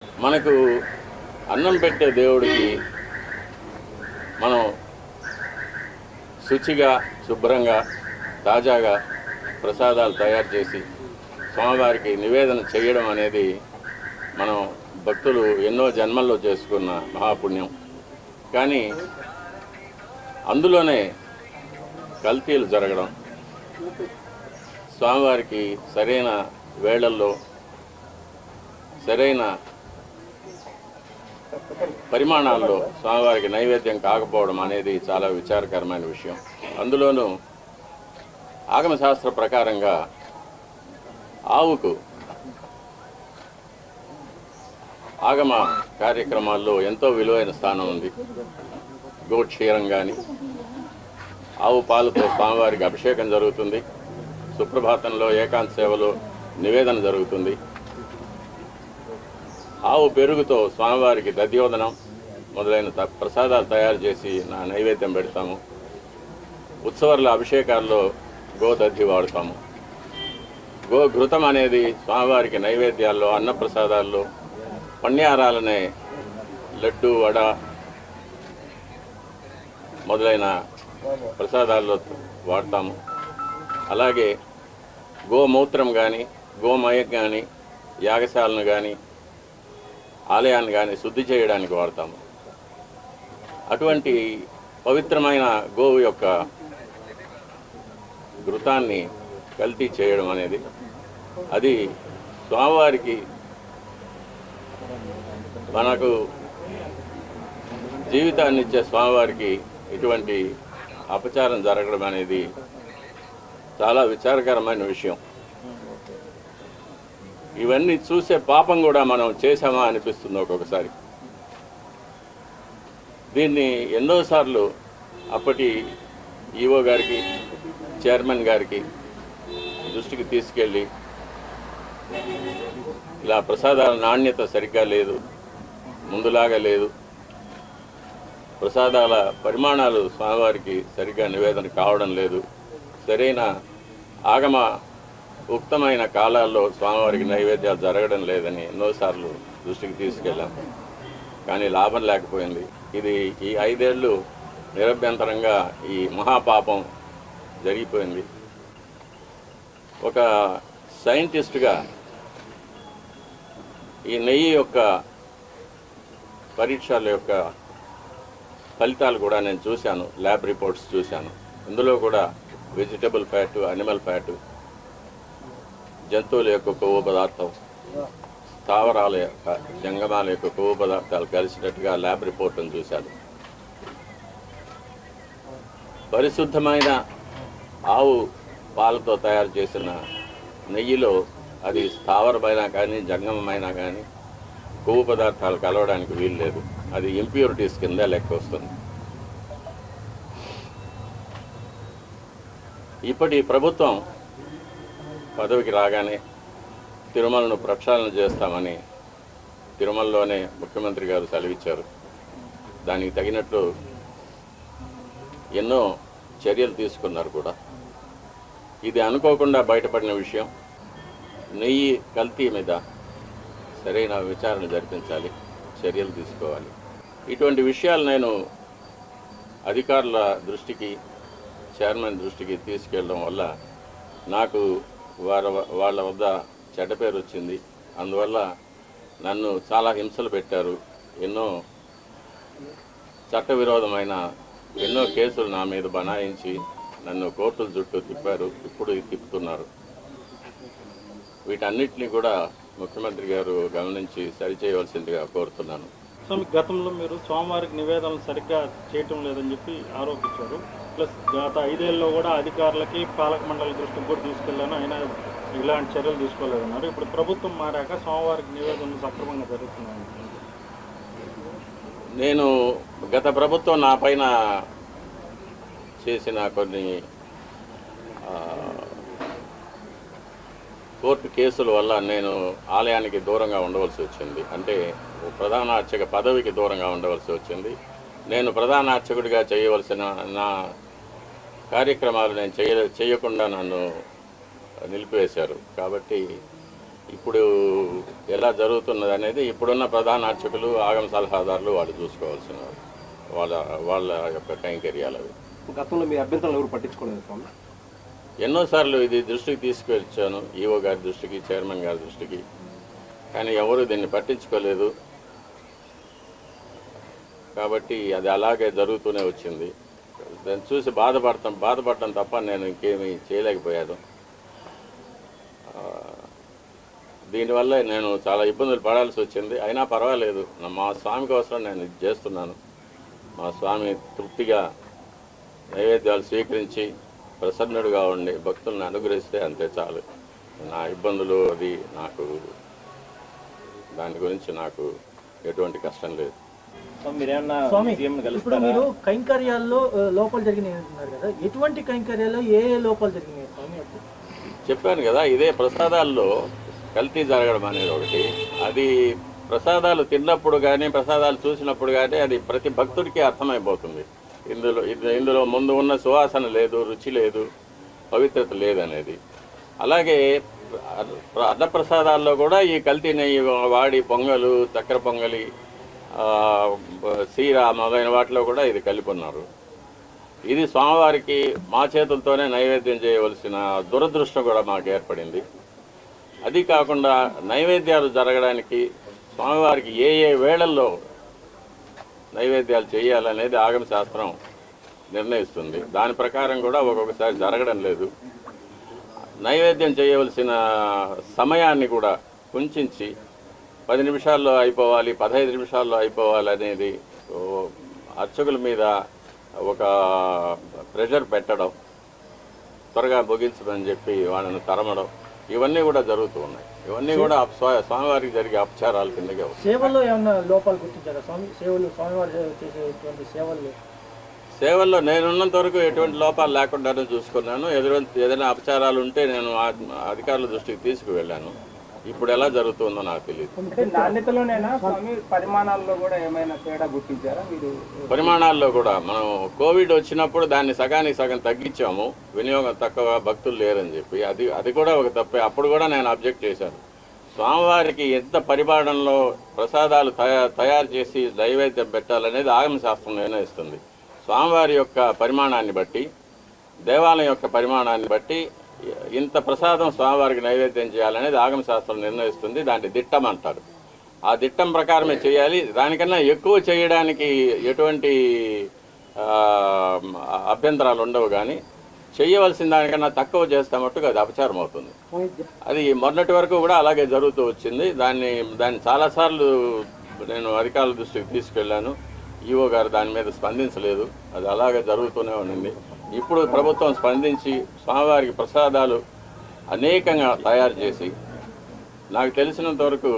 మనకు అన్నం పెట్టే దేవుడికి మనం శుచిగా, శుభ్రంగా, తాజాగా ప్రసాదాలు తయారు చేసి స్వామివారికి నివేదన చేయడం అనేది మనం భక్తులు ఎన్నో జన్మల్లో చేసుకున్న మహాపుణ్యం. కానీ అందులోనే కల్తీలు జరగడం, స్వామివారికి సరైన వేళల్లో సరైన పరిమాణాల్లో స్వామివారికి నైవేద్యం కాకపోవడం అనేది చాలా విచారకరమైన విషయం. అందులోనూ ఆగమశాస్త్ర ప్రకారంగా ఆవుకు ఆగమ కార్యక్రమాల్లో ఎంతో విలువైన స్థానం ఉంది. గోక్షీరం కానీ, ఆవు పాలతో స్వామివారికి అభిషేకం జరుగుతుంది. సుప్రభాతంలో ఏకాంత సేవలో నివేదన జరుగుతుంది. ఆవు పెరుగుతో స్వామివారికి దధ్యోదనం మొదలైన ప్రసాదాలు తయారు చేసి నైవేద్యం పెడతాము. ఉత్సవాల అభిషేకాల్లో గోదధ్యి వాడుతాము. గోఘృతం అనేది స్వామివారికి నైవేద్యాల్లో, అన్నప్రసాదాల్లో, పణ్యారాలనే లడ్డు, వడ మొదలైన ప్రసాదాల్లో వాడతాము. అలాగే గోమూత్రం కానీ, గోమయం కానీ, యాగశాలను కానీ, ఆలయాన్ని కానీ శుద్ధి చేయడానికి వాడతాము. అటువంటి పవిత్రమైన గోవు యొక్క ఘృతాన్ని కల్తీ చేయడం అనేది అది స్వామివారికి మనకు జీవితాన్ని ఇచ్చే స్వామివారికి ఇటువంటి అపచారం జరగడం అనేది చాలా విచారకరమైన విషయం. ఇవన్నీ చూసే పాపం కూడా మనం చేశామా అనిపిస్తుంది ఒక్కొక్కసారి. దీన్ని ఎన్నోసార్లు అప్పటి ఈఓ గారికి, చైర్మన్ గారికి దృష్టికి తీసుకెళ్ళి ఇలా ప్రసాదాల నాణ్యత సరిగ్గా లేదు, ముందులాగా లేదు, ప్రసాదాల పరిమాణాలు స్వామివారికి సరిగ్గా నివేదన కావడం లేదు, సరైన ఆగమ ఉక్తమైన కాలాల్లో స్వామివారికి నైవేద్యాలు జరగడం లేదని ఎన్నోసార్లు దృష్టికి తీసుకెళ్ళాం. కానీ లాభం లేకపోయింది. ఇది ఈ 5 ఏళ్ళు నిరభ్యంతరంగా ఈ మహాపాపం జరిగిపోయింది. ఒక సైంటిస్ట్గా ఈ నెయ్యి యొక్క పరీక్షల యొక్క ఫలితాలు కూడా నేను చూశాను, ల్యాబ్ రిపోర్ట్స్ చూశాను. ఇందులో కూడా వెజిటబుల్ ఫ్యాటు, అనిమల్ ఫ్యాటు, జంతువుల యొక్క కొవ్వు పదార్థం, స్థావరాల యొక్క, జంగమాల యొక్క కొవ్వు పదార్థాలు కలిసినట్టుగా ల్యాబ్ రిపోర్ట్ను చూశాను. పరిశుద్ధమైన ఆవు పాలతో తయారు చేసిన నెయ్యిలో అది స్థావరమైనా కానీ, జంగమమైనా కానీ కొవ్వు పదార్థాలు కలవడానికి వీలు లేదు. అది ఇంప్యూరిటీస్ కింద లెక్క వస్తుంది. ఇప్పటి ప్రభుత్వం పదవికి రాగానే తిరుమలను ప్రక్షాళన చేస్తామని తిరుమలలోనే ముఖ్యమంత్రి గారు సెలవిచ్చారు. దానికి తగినట్లు ఎన్నో చర్యలు తీసుకున్నారు కూడా. ఇది అనుకోకుండా బయటపడిన విషయం. నెయ్యి కల్తీ మీద సరైన విచారణ జరిపించాలి, చర్యలు తీసుకోవాలి. ఇటువంటి విషయాలు నేను అధికారుల దృష్టికి, చైర్మన్ దృష్టికి తీసుకెళ్ళడం వల్ల నాకు వాళ్ళ వద్ద చెడ్డ పేరు వచ్చింది. అందువల్ల నన్ను చాలా హింసలు పెట్టారు. ఎన్నో చట్టవిరోధమైన ఎన్నో కేసులు నా మీద బనాయించి నన్ను కోర్టుల చుట్టూ తిప్పారు, ఇప్పుడు తిప్పుతున్నారు. వీటన్నిటినీ కూడా ముఖ్యమంత్రి గారు గమనించి సరిచేయవలసిందిగా కోరుతున్నాను. గతంలో మీరు స్వామివారికి నివేదనలు సరిగ్గా చేయటం లేదని చెప్పి ఆరోపించారు. ప్లస్ గత 5 ఏళ్ళలో కూడా అధికారులకి, పాలక మండలి దృష్టికి కూడా తీసుకెళ్ళాను, అయినా ఇలాంటి చర్యలు తీసుకోలేదన్నారు. ఇప్పుడు ప్రభుత్వం మారాక స్వామివారికి నివేదనలు సక్రమంగా జరుగుతున్నాయి. నేను గత ప్రభుత్వం నా పైన చేసిన కొన్ని కోర్టు కేసుల వల్ల నేను ఆలయానికి దూరంగా ఉండవలసి వచ్చింది. అంటే ప్రధాన అర్చక పదవికి దూరంగా ఉండవలసి వచ్చింది. నేను ప్రధాన అర్చకుడిగా చేయవలసిన నా కార్యక్రమాలు నేను చేయకుండా నన్ను నిలిపివేశారు. కాబట్టి ఇప్పుడు ఎలా జరుగుతున్నది అనేది ఇప్పుడున్న ప్రధాన అర్చకులు ఆగమ సలహాదారులు వాళ్ళు చూసుకోవాల్సిన వాళ్ళ వాళ్ళ యొక్క కైంకర్యాలు అవి. గతంలో మీ అభ్యంతరాలు ఎవరు పట్టించుకోలేదు స్వామి? ఎన్నోసార్లు ఇది దృష్టికి తీసుకొచ్చాను, ఈఓ గారి దృష్టికి, చైర్మన్ గారి దృష్టికి, కానీ ఎవరు దీన్ని పట్టించుకోలేదు. కాబట్టి అది అలాగే జరుగుతూనే వచ్చింది. దాన్ని చూసి బాధపడటం తప్ప నేను ఇంకేమీ చేయలేకపోయాను. దీనివల్ల నేను చాలా ఇబ్బందులు పడాల్సి వచ్చింది. అయినా పర్వాలేదు, మా స్వామి కోసం నేను ఇది చేస్తున్నాను. మా స్వామి తృప్తిగా నైవేద్యాలు స్వీకరించి ప్రసన్నుడుగా ఉండి భక్తులను అనుగ్రహిస్తే అంతే చాలు. నా ఇబ్బందులు అది నాకు దాని గురించి నాకు ఎటువంటి కష్టం లేదు. స్వామి, ఇప్పుడు మీరు కైంకర్యాల్లో లోపాలు జరిగినాయి అంటున్నారు కదా, ఎటువంటి కైంకర్యాల్లో ఏ లోపాలు జరిగినాయి స్వామి? చెప్పాను కదా, ఇదే ప్రసాదాల్లో కల్తీ జరగడం అనేది ఒకటి. అది ప్రసాదాలు తిన్నప్పుడు కానీ ప్రసాదాలు చూసినప్పుడు కానీ అది ప్రతి భక్తుడికి అర్థమైపోతుంది. ఇందులో ముందు ఉన్న సువాసన లేదు, రుచి లేదు, పవిత్రత లేదనేది. అలాగే అన్నప్రసాదాల్లో కూడా ఈ కల్తీ నెయ్యి వాడి పొంగలు, చక్కెర పొంగలి, సీర మొదలైన వాటిలో కూడా ఇది కలిపి ఉన్నారు. ఇది స్వామివారికి మా చేతులతోనే నైవేద్యం చేయవలసిన దురదృష్టం కూడా మాకు ఏర్పడింది. అది కాకుండా నైవేద్యాలు జరగడానికి స్వామివారికి ఏ ఏ వేళల్లో నైవేద్యాలు చేయాలనేది ఆగమ శాస్త్రం నిర్ణయిస్తుంది. దాని ప్రకారం కూడా ఒక్కొక్కసారి జరగడం లేదు. నైవేద్యం చేయవలసిన సమయాన్ని కూడా కుంచించి 10 నిమిషాల్లో అయిపోవాలి, 15 నిమిషాల్లో అయిపోవాలి అనేది అర్చకుల మీద ఒక ప్రెషర్ పెట్టడం, త్వరగా ముగించమని చెప్పి వాళ్ళని తరమడం, ఇవన్నీ కూడా జరుగుతూ ఉన్నాయి. ఇవన్నీ కూడా స్వామివారికి జరిగే అపచారాల కిందకే వస్తాయి. సేవల్లో ఏమన్నా లోపాలు గుర్తించారా స్వామి? స్వామివారు చేసేటువంటి సేవల్లో నేనున్నంత వరకు ఎటువంటి లోపాలు లేకుండానే చూసుకున్నాను. ఏదైనా అపచారాలు ఉంటే నేను అధికారుల దృష్టికి తీసుకువెళ్ళాను. ఇప్పుడు ఎలా జరుగుతుందో నాకు తెలియదు. నాణ్యతలోనేనా స్వామి, పరిమాణాల్లో కూడా ఏమైనా తేడా గుర్తించారా మీరు? పరిమాణాల్లో కూడా మనం కోవిడ్ వచ్చినప్పుడు దాన్ని సగానికి సగం తగ్గించాము, వినియోగం తక్కువ, భక్తులు లేరని చెప్పి. అది కూడా ఒక తప్పే. అప్పుడు కూడా నేను అబ్జెక్ట్ చేశాను. స్వామివారికి ఎంత పరిమాణంలో ప్రసాదాలు తయారు చేసి నైవేద్యం పెట్టాలనేది ఆగమ శాస్త్రం నిర్ణయిస్తుంది. స్వామివారి యొక్క పరిమాణాన్ని బట్టి, దేవాలయం యొక్క పరిమాణాన్ని బట్టి ఇంత ప్రసాదం స్వామివారికి నైవేద్యం చేయాలనేది ఆగమ శాస్త్రం నిర్ణయిస్తుంది. దాన్ని దిట్టం అంటారు. ఆ దిట్టం ప్రకారమే చేయాలి. దానికన్నా ఎక్కువ చేయడానికి ఎటువంటి అభ్యంతరాలు ఉండవు. కానీ చేయవలసిన దానికన్నా తక్కువ చేస్తే మట్టుకు అది అపచారం అవుతుంది. అది మొన్నటి వరకు కూడా అలాగే జరుగుతూ వచ్చింది. దాన్ని చాలాసార్లు నేను అధికారుల దృష్టికి తీసుకెళ్ళాను. ఈఓ గారు దాని మీద స్పందించలేదు. అది అలాగే జరుగుతూనే ఉండింది. ఇప్పుడు ప్రభుత్వం స్పందించి స్వామివారికి ప్రసాదాలు అనేకంగా తయారు చేసి, నాకు తెలిసినంత వరకు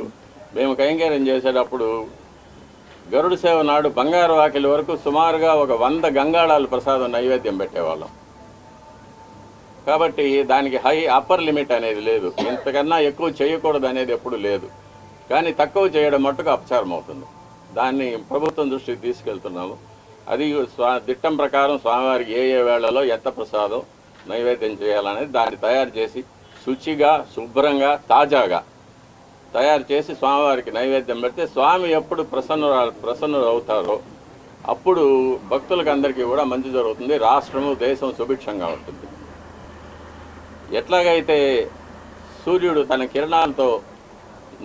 మేము కైంకర్యం చేసేటప్పుడు గరుడ సేవ నాడు బంగారు వాకిలి వరకు సుమారుగా ఒక 100 గంగాళాలు ప్రసాదం నైవేద్యం పెట్టేవాళ్ళం. కాబట్టి దానికి అప్పర్ లిమిట్ అనేది లేదు. ఇంతకన్నా ఎక్కువ చేయకూడదు అనేది ఎప్పుడు లేదు. కానీ తక్కువ చేయడం మట్టుకు అపచారం అవుతుంది. దాన్ని ప్రభుత్వం దృష్టికి తీసుకెళ్తున్నాము. అది దిట్టం ప్రకారం స్వామివారికి ఏ వేళలో ఎంత ప్రసాదం నైవేద్యం చేయాలనేది దాన్ని తయారు చేసి శుచిగా, శుభ్రంగా, తాజాగా తయారు చేసి స్వామివారికి నైవేద్యం పెడితే స్వామి ఎప్పుడు ప్రసన్నులు అవుతారో అప్పుడు భక్తులకు అందరికీ కూడా మంచి జరుగుతుంది. రాష్ట్రము, దేశం సుభిక్షంగా ఉంటుంది. ఎట్లాగైతే సూర్యుడు తన కిరణాలతో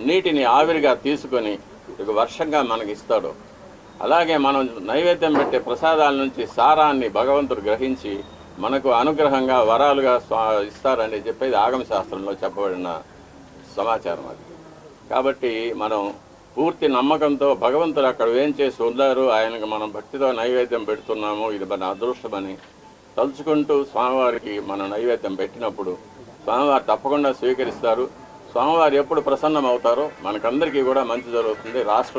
నీటిని ఆవిరిగా తీసుకొని వర్షంగా మనకి ఇస్తాడో, అలాగే మనం నైవేద్యం పెట్టే ప్రసాదాల నుంచి సారాన్ని భగవంతుడు గ్రహించి మనకు అనుగ్రహంగా వరాలుగా ఇస్తారని చెప్పేది ఆగమ శాస్త్రంలో చెప్పబడిన సమాచారం అది. కాబట్టి మనం పూర్తి నమ్మకంతో భగవంతుడు అక్కడ ఏం చేసి ఉన్నారు, ఆయనకు మనం భక్తితో నైవేద్యం పెడుతున్నాము, ఇది మన అదృష్టమని తలుచుకుంటూ స్వామివారికి మనం నైవేద్యం పెట్టినప్పుడు స్వామివారు తప్పకుండా స్వీకరిస్తారు. స్వామివారు ఎప్పుడు ప్రసన్నం అవుతారో మనకందరికీ కూడా మంచి జరుగుతుంది. రాష్ట్రం